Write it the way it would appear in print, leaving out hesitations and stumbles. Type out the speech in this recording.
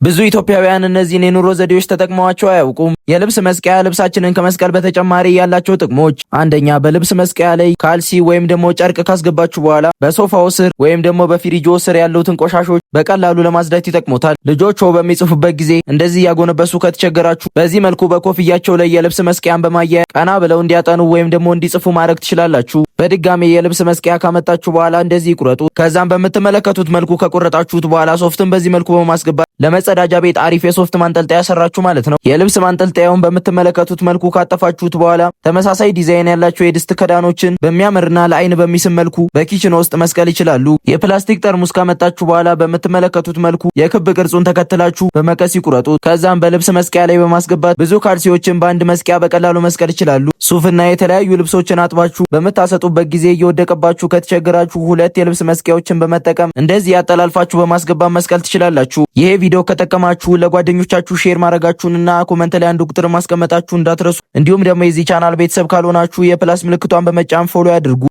ብዙ ኢትዮጵያውያን እነዚህን የኑሮ ዘዴዎች ተጠቅመዋቸው አያውቁም። የልብስ መስቀያ ልብሳችንን ከመስቀል በተጨማሪ ያላቸው ጥቅሞች፣ አንደኛ በልብስ መስቀያ ላይ ካልሲ ወይም ደግሞ ጨርቅ ካስገባችሁ በኋላ በሶፋው ስር ወይም ደግሞ በፍሪጆ ስር ያሉትን ቆሻሾች በቀላሉ ለማጽዳት ይጠቅሙታል። ልጆች በሚጽፉበት ጊዜ እንደዚህ ያጎነበሱ ከተቸገራችሁ በዚህ መልኩ በኮፍያቸው ላይ የልብስ መስቀያን በማያያዝ ቀና ብለው እንዲያጠኑ ወይም ደግሞ እንዲጽፉ ማድረግ ትችላላችሁ። በድጋሚ የልብስ መስቀያ ካመጣችሁ በኋላ እንደዚህ ይቁረጡ። ከዛም በምትመለከቱት መልኩ ከቆረጣችሁት በኋላ ሶፍትን በዚህ መልኩ በማስገባት ለመጸዳጃ ቤት አሪፍ የሶፍት ማንጠልጠያ ሰራችሁ ማለት ነው። የልብስ ማንጠልጠያውን በምትመለከቱት መልኩ ካጠፋችሁት በኋላ ተመሳሳይ ዲዛይን ያላቸው የድስት ክዳኖችን በሚያምርና ለአይን በሚስብ መልኩ በኪችን ውስጥ መስቀል ይችላሉ። የፕላስቲክ ጠርሙስ ካመጣችሁ በኋላ በምትመለከቱት መልኩ የክብ ቅርጹን ተከትላችሁ በመቀስ ይቁረጡ። ከዛም በልብስ መስቀያ ላይ በማስገባት ብዙ ካልሲዎችን በአንድ መስቀያ በቀላሉ መስቀል ይችላሉ። ሱፍና የተለያዩ ልብሶችን አጥባችሁ በምታሰጡበት ጊዜ እየወደቀባችሁ ከተቸገራችሁ ሁለት የልብስ መስቀያዎችን በመጠቀም እንደዚህ ያጠላልፋችሁ በማስገባት መስቀል ትችላላችሁ። ይሄ ቪዲዮ ከጠቀማችሁ ለጓደኞቻችሁ ሼር ማድረጋችሁንና ኮሜንት ላይ አንድ ቁጥር ማስቀመጣችሁ እንዳትረሱ። እንዲሁም ደግሞ የዚህ ቻናል ቤተሰብ ካልሆናችሁ የፕላስ ምልክቷን በመጫን ፎሎ ያድርጉ።